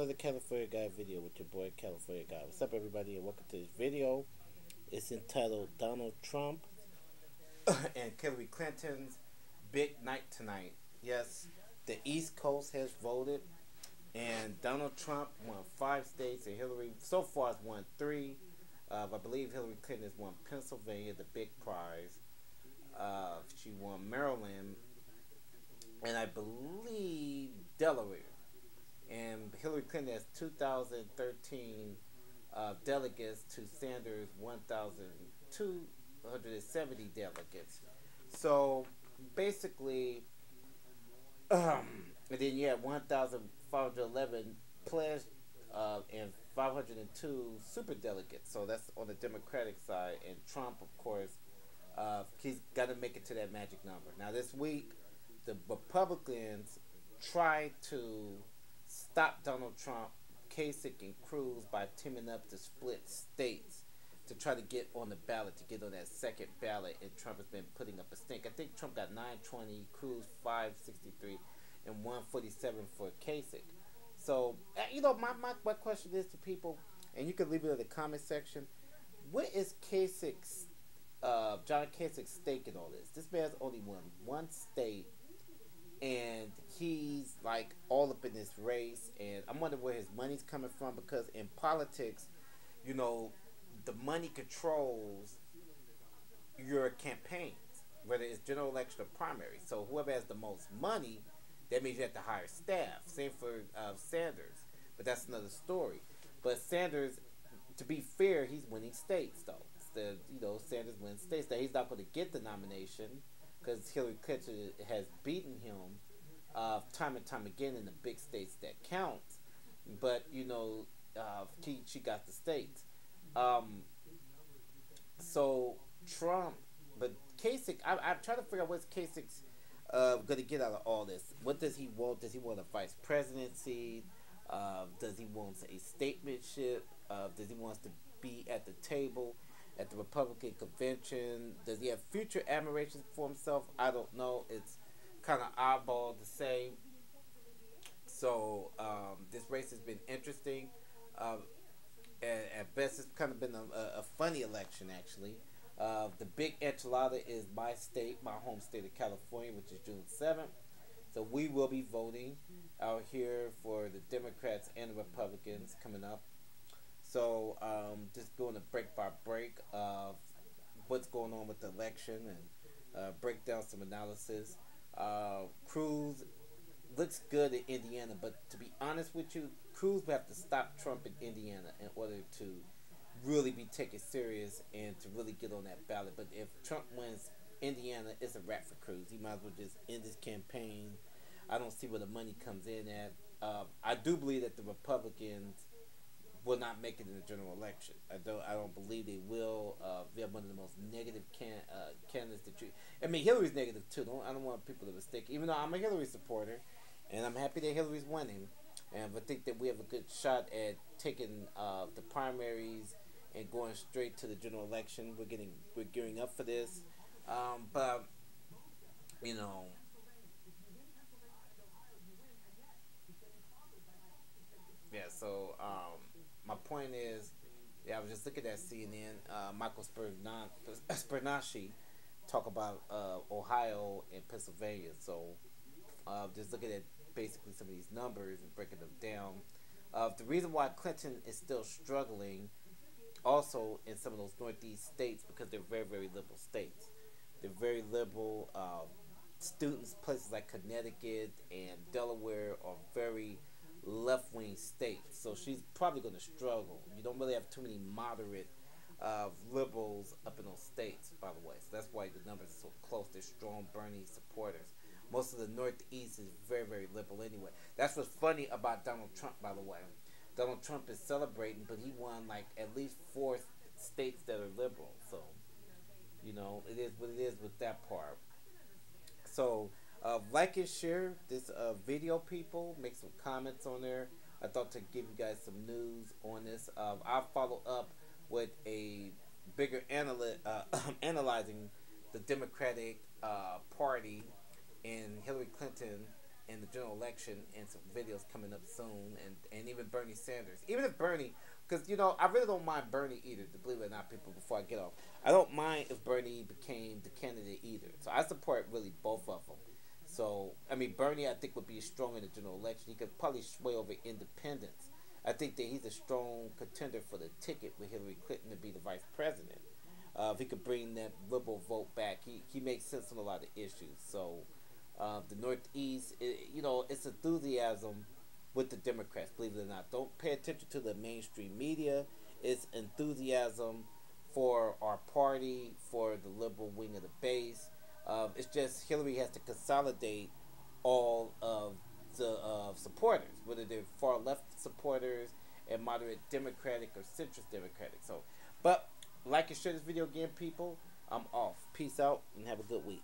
another California Guy video with your boy California Guy. What's up, everybody, and welcome to this video. It's entitled Donald Trump and Hillary Clinton's Big Night Tonight. Yes, the East Coast has voted, and Donald Trump won 5 states, and Hillary so far has won 3. I believe Hillary Clinton has won Pennsylvania, the big prize. She won Maryland, and I believe Delaware. And Hillary Clinton has 2,013 delegates to Sanders' 1,270 delegates. So basically, and then you have 1,511 pledged and 502 super delegates. So that's on the Democratic side. And Trump, of course, he's got to make it to that magic number. Now, this week, the Republicans tried to stop Donald Trump, Kasich, and Cruz by teaming up to split states to try to get on the ballot, to get on that second ballot. And Trump has been putting up a stink. I think Trump got 920, Cruz 563, and 147 for Kasich. So, my question is to people, and you can leave it in the comment section. What is Kasich's, John Kasich's stake in all this? This man's only won one state, and he's like all up in this race, and I'm wondering where his money's coming from, because in politics, the money controls your campaigns, whether it's general election or primary. So whoever has the most money, that means you have to hire staff. Same for Sanders, but that's another story. But Sanders, to be fair, he's winning states though. Sanders wins states. That he's not going to get the nomination because Hillary Clinton has beaten him time and time again in the big states that count. But she got the states. So Trump, but Kasich, I'm trying to figure out what's Kasich's going to get out of all this. What does he want? Does he want a vice presidency? Does he want a statementship? Does he want to be at the table at the Republican convention? Does he have future admirations for himself? I don't know. It's kind of oddball to say. So this race has been interesting. At best, it's kind of been a funny election, actually. The big enchilada is my state, my home state of California, which is June 7th. So we will be voting out here for the Democrats and the Republicans coming up. So just going to break by break of what's going on with the election and break down some analysis. Cruz looks good in Indiana, but to be honest with you, Cruz will have to stop Trump in Indiana in order to really be taken serious and to really get on that ballot. But if Trump wins Indiana, it's a wrap for Cruz. He might as well just end his campaign. I don't see where the money comes in at. I do believe that the Republicans will not make it in the general election. I don't believe they will. They're one of the most negative candidates that you. I mean, Hillary's negative too. I don't want people to mistake. Even though I'm a Hillary supporter, and I'm happy that Hillary's winning, and I think that we have a good shot at taking the primaries and going straight to the general election. We're gearing up for this, but yeah. So my point is, yeah, I was just looking at CNN. Michael Spernacci talk about Ohio and Pennsylvania. So just looking at basically some of these numbers and breaking them down. The reason why Clinton is still struggling also in some of those Northeast states, because they're very, very liberal states. They're very liberal. Students, places like Connecticut and Delaware are very left-wing states. So she's probably going to struggle. You don't really have too many moderate liberals up in those states, by the way. So that's why the numbers are so close. They're strong Bernie supporters. Most of the Northeast is very, very liberal anyway. That's what's funny about Donald Trump, by the way. Donald Trump is celebrating, but he won like at least 4 states that are liberal. So, it is what it is with that part. So, like and share this video, people. Make some comments on there. I thought to give you guys some news on this. I'll follow up with a bigger analyzing the Democratic Party and Hillary Clinton in the general election, and some videos coming up soon, and even Bernie Sanders. Even if Bernie, because I really don't mind Bernie either. To believe it or not, people, before I get off, I don't mind if Bernie became the candidate either. So I support really both of them. So I mean, Bernie, I think would be strong in the general election. He could probably sway over independents. I think that he's a strong contender for the ticket with Hillary Clinton to be the vice president. If he could bring that liberal vote back, he makes sense on a lot of issues. So the Northeast, it's enthusiasm with the Democrats, believe it or not. Don't pay attention to the mainstream media. It's enthusiasm for our party, for the liberal wing of the base. It's just Hillary has to consolidate all of the supporters, whether they're far left supporters and moderate Democratic or centrist Democratic. So, but like and share this video again, people. I'm off. Peace out and have a good week.